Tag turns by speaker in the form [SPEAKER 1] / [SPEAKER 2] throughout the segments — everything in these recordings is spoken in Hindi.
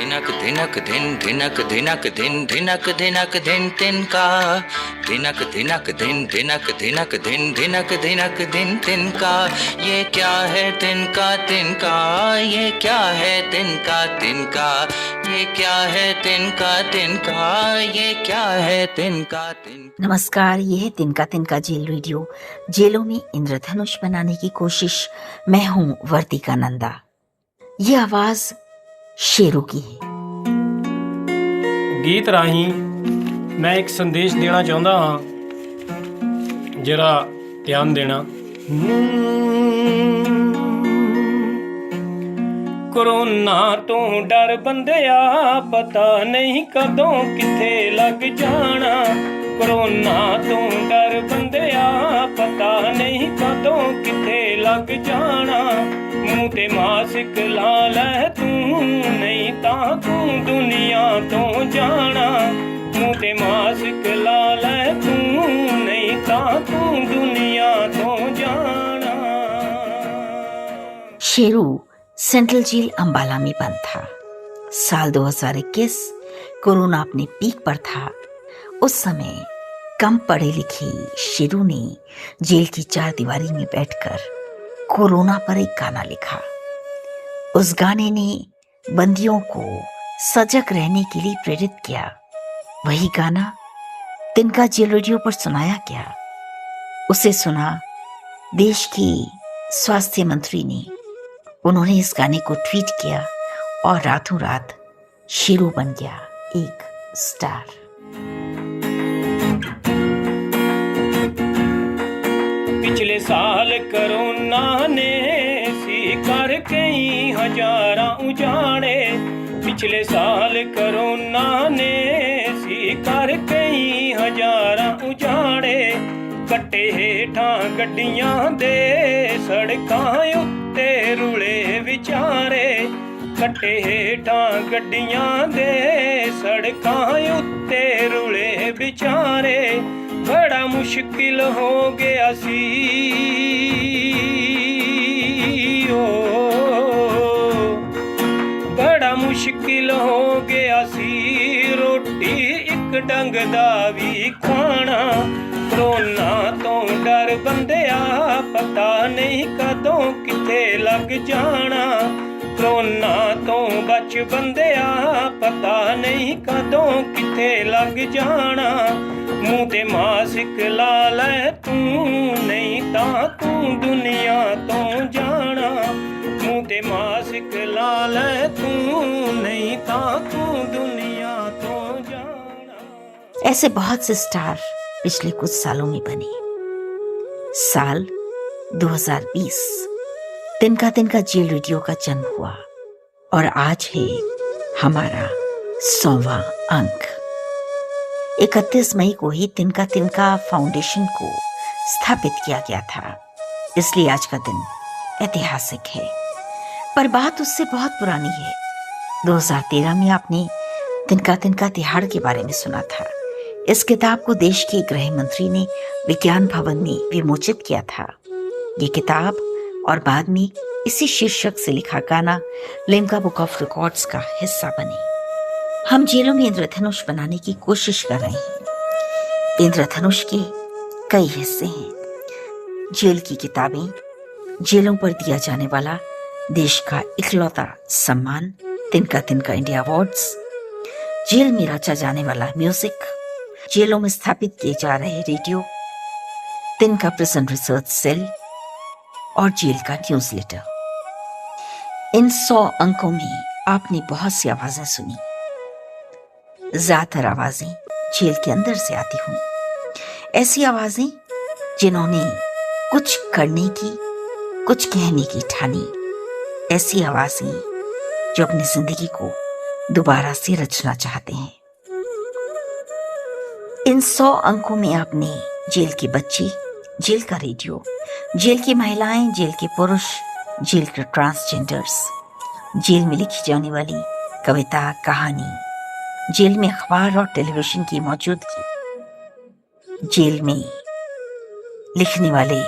[SPEAKER 1] धिनक धिनक धिन धिनक धिनक धिन धिनक धिनक धिन तिनका धिनक धिनक धिन धिनक धिनक धिन धिनक धिनक धिन तिनका। ये क्या है तिनका तिनका, ये क्या है तिनका तिनका, ये क्या है तिनका तिनका, ये क्या है तिनका तिनका।
[SPEAKER 2] नमस्कार, ये है तिनका तिनका जेल रेडियो। जेलों में इंद्रधनुष बनाने की कोशिश। मैं हूँ वर्तिका नंदा। ये आवाज शेरों की है।
[SPEAKER 3] गीत राही मैं एक संदेश देना चाਹੁੰਦਾ ਹਾਂ, जरा ध्यान देना। कोरोना तो डर बंदिया, पता नहीं कदों किथे लग जाना। कोरोना तो डर बंदिया, पता नहीं कदों किथे लग जाना। मुँह ते मास्क ला लै तू, नहीं तां तू दुनिया तो जाना। मुँह ते मास्क ला लै तू, नहीं तां तू दुनिया तो जाना।
[SPEAKER 2] शेरू सेंट्रल जेल अंबाला में बंद था। साल 2021 कोरोना अपने पीक पर था। उस समय कम पढ़े लिखे शेरू ने जेल की चार दीवारी में बैठकर कोरोना पर एक गाना लिखा। उस गाने ने बंदियों को सजग रहने के लिए प्रेरित किया। वही गाना तिनका जेल रेडियो पर सुनाया गया। उसे सुना देश की स्वास्थ्य मंत्री ने। उन्होंने इस गाने को ट्वीट किया और रातों रात शेरू बन गया एक स्टार।
[SPEAKER 3] पिछले साल कोरोना ने सी कर कई हजारां उजाड़े। पिछले साल कोरोना ने सी कर कई हजारां उजाड़े। कट्टे हेठां गड्डियां दे सड़कां उत्ते रुले विचारे। कट्टे हेठां गड्डियां दे सड़कां उत्ते रुले विचारे। बड़ा मुश्किल हो गया सी ओ, बड़ा मुश्किल हो गया सी रोटी एक डंग दा भी खाना। कोरोना तो डर बंदिया, पता नहीं कदों किथे लग जाना। कोरोना तो बच बंदिया, पता नहीं कदों किथे लग जाना। मुँह ते मास्क ला लै तू, नहीं तां तू दुनिया तो जाना। मुँह ते मास्क ला लै तू, नहीं तां तू दुनिया तो जाना।
[SPEAKER 2] ऐसे बहुत से स्टार पिछले कुछ सालों में बने। साल 2020 तिनका तिनका जेल रेडियो का जन्म हुआ और आज है हमारा 100वां अंक। 31 मई को ही तिनका तिनका फाउंडेशन को स्थापित किया गया था, इसलिए आज का दिन ऐतिहासिक है। पर बात उससे बहुत पुरानी है। 2013 में आपने तिनका तिनका तिहाड़ के बारे में सुना था। इस किताब को देश के गृह मंत्री ने विज्ञान भवन में विमोचित किया था। ये किताब और बाद में इसी शीर्षक से लिखा गाना लिम्का बुक ऑफ रिकॉर्ड्स का हिस्सा बने। हम जेलों में इंद्रधनुष बनाने की कोशिश कर रहे हैं। इंद्रधनुष के कई हिस्से हैं। जेल की किताबें, जेलों पर दिया जाने वाला देश का इकलौता सम्मान तिनका तिनका इंडिया अवार्ड्स, जेल में रचा जाने वाला म्यूजिक, जेलों में स्थापित किए जा रहे रेडियो, तिनका प्रिजन रिसर्च सेल और जेल का न्यूज़लेटर। इन 100 अंकों में आपने बहुत सी आवाजें सुनी। ज्यादातर आवाजें जेल के अंदर से आती हुई, ऐसी आवाजें जिन्होंने कुछ करने की, कुछ कहने की ठानी। ऐसी आवाजें जो अपनी जिंदगी को दोबारा से रचना चाहते हैं। इन 100 अंकों में आपने जेल के बच्चे, जेल का रेडियो, जेल की महिलाएं, जेल के पुरुष, जेल के ट्रांसजेंडर्स, जेल में लिखी जाने वाली कविता, कहानी, जेल में अखबार और टेलीविजन की मौजूदगी, जेल में लिखने वाले,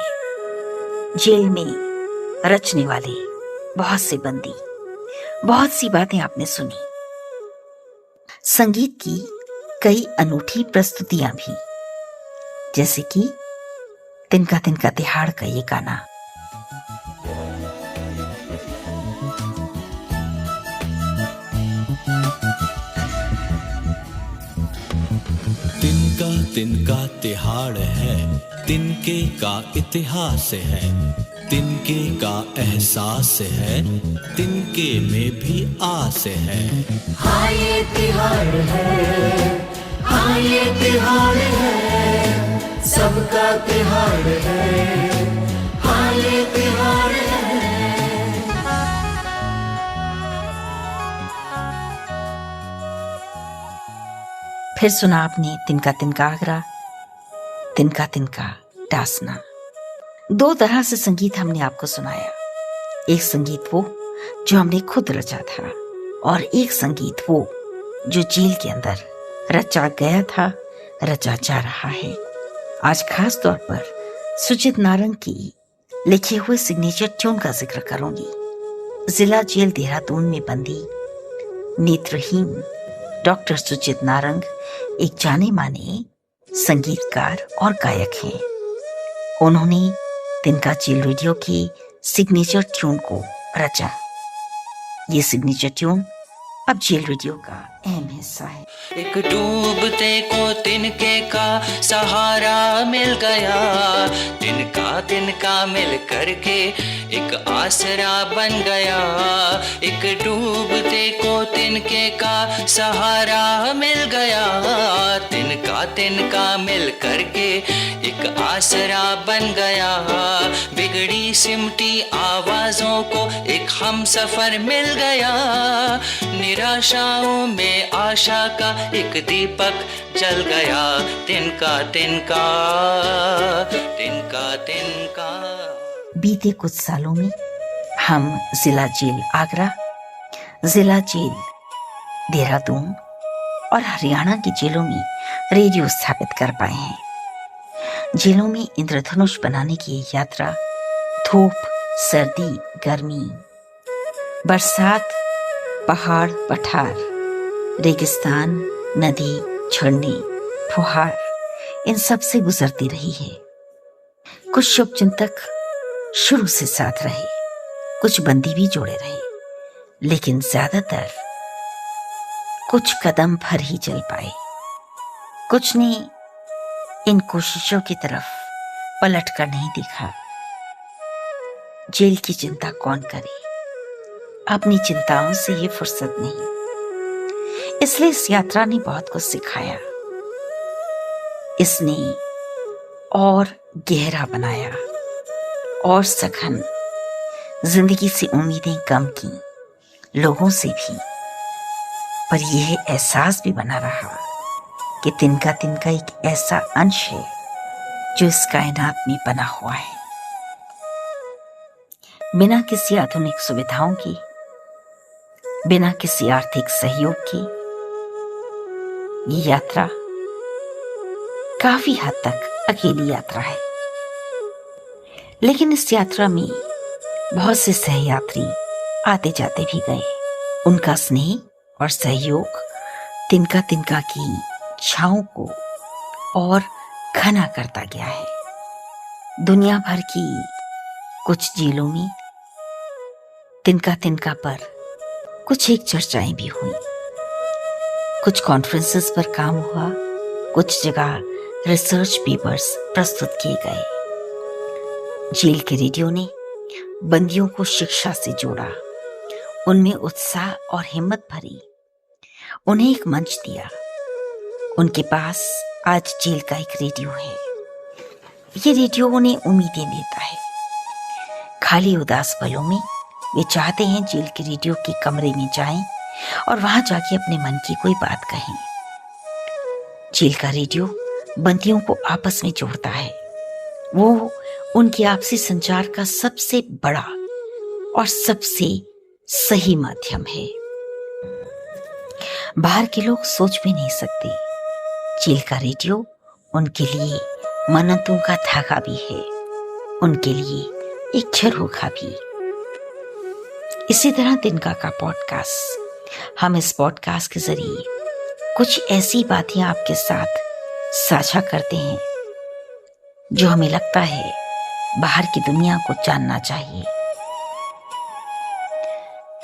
[SPEAKER 2] जेल में रचने वाले बहुत से बंदी, बहुत सी बातें आपने सुनी। संगीत की कई अनूठी प्रस्तुतियां भी, जैसे कि तिनका तिनका तिहाड़ का ये गाना।
[SPEAKER 4] तिनका तिनका तिहाड़ है, तिनके का इतिहास है, तिनके का एहसास है, तिनके में भी आस है।
[SPEAKER 5] हाँ ये तिहाड़ है, हाँ ये तिहाड़ है, सबका तिहाड़ है, हाँ ये तिहाड़ है।
[SPEAKER 2] फिर सुना आपने तिनका तिनका आगरा, तिनका तिनका डासना। दो तरह से संगीत हमने आपको सुनाया। एक संगीत वो जो हमने खुद रचा था, और एक संगीत वो जो जेल के अंदर रचा गया था, रचा जा रहा है। आज खास तौर पर सुचित नारंग की लिखे हुए सिग्नेचर ट्यून का जिक्र करूंगी। जिला जेल देहरादून में बंदी नेत्रहीन डॉक्टर सुचित नारंग एक जाने माने संगीतकार और गायक हैं। उन्होंने तिनका जेल रेडियो की सिग्नेचर ट्यून को रचा। ये सिग्नेचर ट्यून अब जेल रेडियो का अहम हिस्सा है।
[SPEAKER 1] एक डूबते को तिनके का सहारा मिल गया, तिनका तिनका मिल करके एक आसरा बन गया। एक डूबते को तिनके का सहारा मिल गया, तिनका तिनका मिल करके एक आसरा बन गया। बिगड़ी सिमटी आवाजों को एक हम सफर मिल गया, निराशाओं में आशा का एक दीपक जल गया। तिनका तिनका तिनका तिनका।
[SPEAKER 2] बीते कुछ सालों में हम जिला जेल आगरा, जिला जेल देहरादून और हरियाणा की जेलों में रेडियो स्थापित कर पाए हैं। जेलों में इंद्रधनुष बनाने की ये यात्रा धूप, सर्दी, गर्मी, बरसात, पहाड़, पठार, रेगिस्तान, नदी, झरने, फुहार, इन सब से गुजरती रही है। कुछ शुभचिंतक शुरू से साथ रहे, कुछ बंदी भी जोड़े रहे, लेकिन ज्यादातर कुछ कदम भर ही चल पाए। कुछ ने इन कोशिशों की तरफ पलट कर नहीं देखा। जेल की चिंता कौन करे, अपनी चिंताओं से ये फुर्सत नहीं। इसलिए इस यात्रा ने बहुत कुछ सिखाया, इसने और गहरा बनाया और सघन जिंदगी से उम्मीदें कम की, लोगों से भी। पर यह एहसास भी बना रहा कि तिनका तिनका एक ऐसा अंश है जो इस कायनात में बना हुआ है। बिना किसी आधुनिक सुविधाओं की, बिना किसी आर्थिक सहयोग की, ये यात्रा काफी हद तक अकेली यात्रा है। लेकिन इस यात्रा में बहुत से सहयात्री आते जाते भी गए। उनका स्नेह और सहयोग तिनका तिनका की छाओं को और घना करता गया है। दुनिया भर की कुछ जेलों में तिनका तिनका पर कुछ एक चर्चाएं भी हुई, कुछ कॉन्फ्रेंसेस पर काम हुआ, कुछ जगह रिसर्च पेपर्स प्रस्तुत किए गए। जेल के रेडियो ने बंदियों को शिक्षा से जोड़ा, उनमें उत्साह और हिम्मत भरी, उन्हें एक मंच दिया। उनके पास आज जेल का एक रेडियो है। ये रेडियो उन्हें उम्मीदें देता है। खाली उदास पलों में वे चाहते हैं जेल के रेडियो के कमरे में जाएं और वहां जाके अपने मन की कोई बात कहें। जेल का रेडियो बंदियों को आपस में जोड़ता है। वो उनकी आपसी संचार का सबसे बड़ा और सबसे सही माध्यम है। बाहर के लोग सोच भी नहीं सकते, जेल का रेडियो उनके लिए मन्नतों का धागा भी है, उनके लिए एक झरोखा भी। इसी तरह तिनका का पॉडकास्ट, हम इस पॉडकास्ट के जरिए कुछ ऐसी बातें आपके साथ साझा करते हैं जो हमें लगता है बाहर की दुनिया को जानना चाहिए।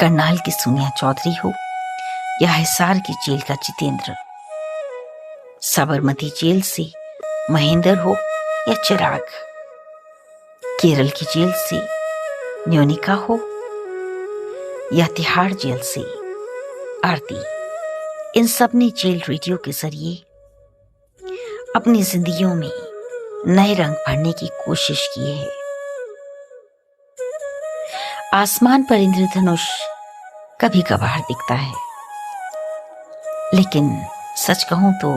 [SPEAKER 2] करनाल की सोनिया चौधरी हो या हिसार की जेल का जितेंद्र, साबरमती जेल से महेंद्र हो या चिराग, केरल की जेल से न्योनिका हो या तिहाड़ जेल से आरती, इन सब ने जेल रेडियो के जरिए अपनी जिंदगियों में नए रंग भरने की कोशिश की है। आसमान पर इंद्रधनुष कभी कभार दिखता है, लेकिन सच कहूं तो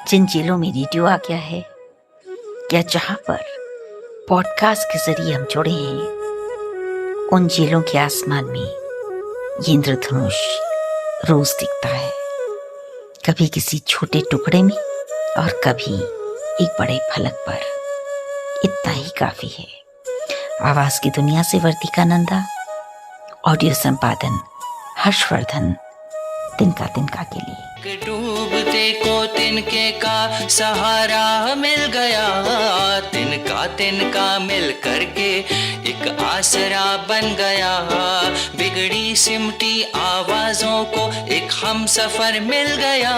[SPEAKER 2] जिन जेलों में रेडियो आ गया है या जहां पर पॉडकास्ट के जरिए हम जुड़े हैं, उन जेलों के आसमान में ये इंद्रधनुष रोज दिखता है, कभी किसी छोटे टुकड़े में और कभी एक बड़े फलक पर। इतना ही काफी है। आवाज की दुनिया से वर्तिका नंदा, ऑडियो संपादन हर्षवर्धन, तिनका तिनका के लिए।
[SPEAKER 1] डूबते को तिनके का सहारा मिल गया, तिनका तिनका मिल करके एक आसरा बन गया। बिगड़ी सिमटी आवाजों को एक हम सफर मिल गया,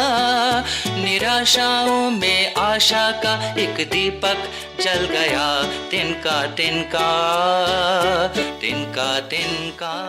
[SPEAKER 1] निराशाओं में आशा का एक दीपक जल गया। तिनका तिनका तिनका तिनका।